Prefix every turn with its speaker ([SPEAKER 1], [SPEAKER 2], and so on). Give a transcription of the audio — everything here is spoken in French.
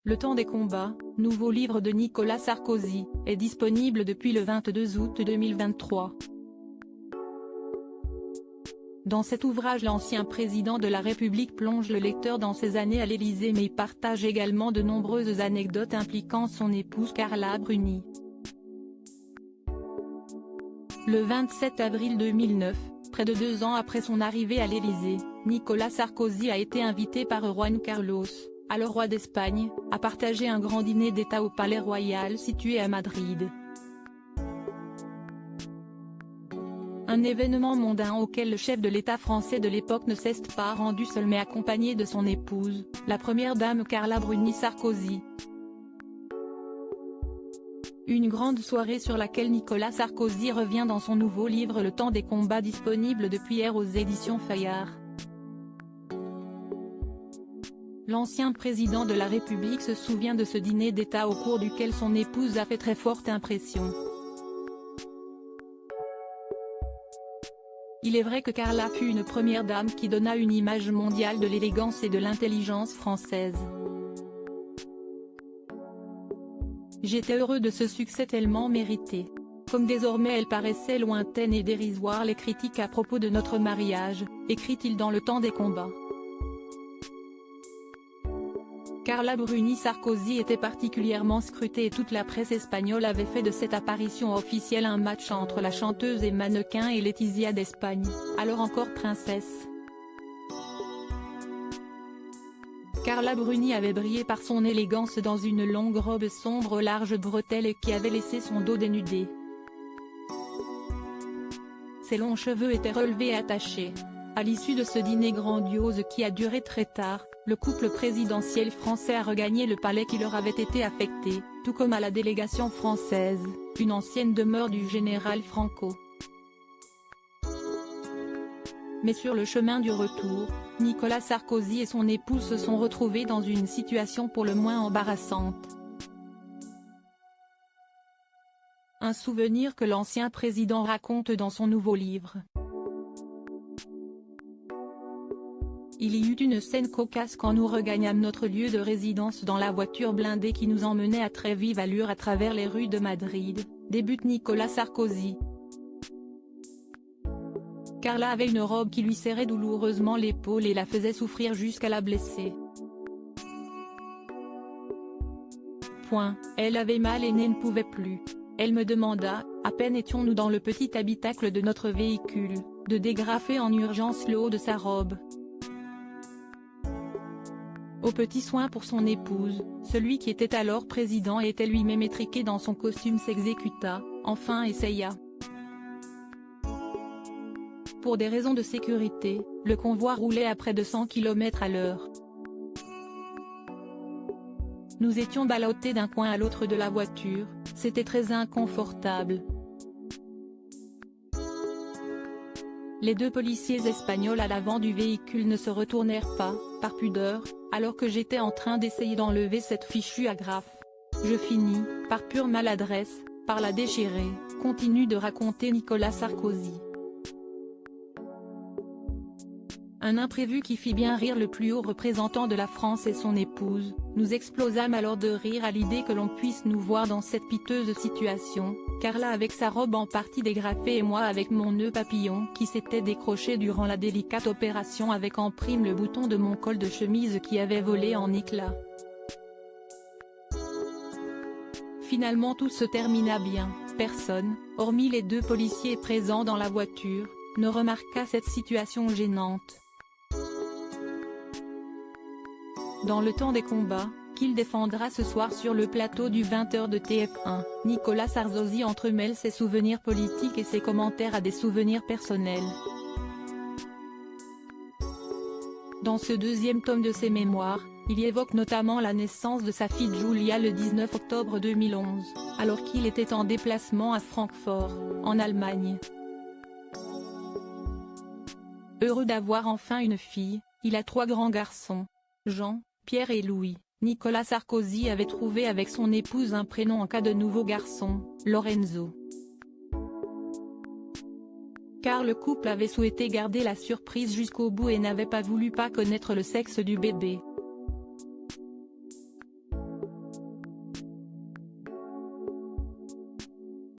[SPEAKER 1] Le temps des combats, nouveau livre de Nicolas Sarkozy, est disponible depuis le 22 août 2023. Dans cet ouvrage, l'ancien président de la République plonge le lecteur dans ses années à l'Élysée, mais partage également de nombreuses anecdotes impliquant son épouse Carla Bruni. Le 27 avril 2009, près de 2 ans après son arrivée à l'Élysée, Nicolas Sarkozy a été invité par Juan Carlos, alors roi d'Espagne, à partager un grand dîner d'État au Palais Royal situé à Madrid. Un événement mondain auquel le chef de l'État français de l'époque ne s'est pas rendu seul mais accompagné de son épouse, la première dame Carla Bruni Sarkozy. Une grande soirée sur laquelle Nicolas Sarkozy revient dans son nouveau livre Le temps des combats, disponible depuis hier aux éditions Fayard. L'ancien président de la République se souvient de ce dîner d'État au cours duquel son épouse a fait très forte impression. Il est vrai que Carla fut une première dame qui donna une image mondiale de l'élégance et de l'intelligence française. J'étais heureux de ce succès tellement mérité. Comme désormais elle paraissait lointaine et dérisoire les critiques à propos de notre mariage, écrit-il dans Le temps des combats. Carla Bruni Sarkozy était particulièrement scrutée et toute la presse espagnole avait fait de cette apparition officielle un match entre la chanteuse et mannequin et Letizia d'Espagne, alors encore princesse. Carla Bruni avait brillé par son élégance dans une longue robe sombre aux larges bretelles et qui avait laissé son dos dénudé. Ses longs cheveux étaient relevés et attachés. À l'issue de ce dîner grandiose qui a duré très tard, le couple présidentiel français a regagné le palais qui leur avait été affecté, tout comme à la délégation française, une ancienne demeure du général Franco. Mais sur le chemin du retour, Nicolas Sarkozy et son épouse se sont retrouvés dans une situation pour le moins embarrassante. Un souvenir que l'ancien président raconte dans son nouveau livre. Il y eut une scène cocasse quand nous regagnâmes notre lieu de résidence dans la voiture blindée qui nous emmenait à très vive allure à travers les rues de Madrid, débute Nicolas Sarkozy. Carla avait une robe qui lui serrait douloureusement l'épaule et la faisait souffrir jusqu'à la blesser. Elle avait mal et ne pouvait plus. Elle me demanda, à peine étions-nous dans le petit habitacle de notre véhicule, de dégrafer en urgence le haut de sa robe. Au petit soin pour son épouse, celui qui était alors président et était lui-même étriqué dans son costume s'exécuta, enfin essaya. Pour des raisons de sécurité, le convoi roulait à près de 100 km/h. Nous étions ballottés d'un coin à l'autre de la voiture, c'était très inconfortable. Les 2 policiers espagnols à l'avant du véhicule ne se retournèrent pas, par pudeur, alors que j'étais en train d'essayer d'enlever cette fichue agrafe. Je finis, par pure maladresse, par la déchirer, continue de raconter Nicolas Sarkozy. Un imprévu qui fit bien rire le plus haut représentant de la France et son épouse. Nous explosâmes alors de rire à l'idée que l'on puisse nous voir dans cette piteuse situation, Carla avec sa robe en partie dégrafée et moi avec mon nœud papillon qui s'était décroché durant la délicate opération avec en prime le bouton de mon col de chemise qui avait volé en éclats. Finalement tout se termina bien, personne, hormis les 2 policiers présents dans la voiture, ne remarqua cette situation gênante. Dans Le temps des combats, qu'il défendra ce soir sur le plateau du 20h de TF1, Nicolas Sarkozy entremêle ses souvenirs politiques et ses commentaires à des souvenirs personnels. Dans ce 2e tome de ses mémoires, il y évoque notamment la naissance de sa fille Julia le 19 octobre 2011, alors qu'il était en déplacement à Francfort, en Allemagne. Heureux d'avoir enfin une fille, il a 3 grands garçons, Jean, Pierre et Louis. Nicolas Sarkozy avait trouvé avec son épouse un prénom en cas de nouveau garçon, Lorenzo. Car le couple avait souhaité garder la surprise jusqu'au bout et n'avait pas voulu connaître le sexe du bébé.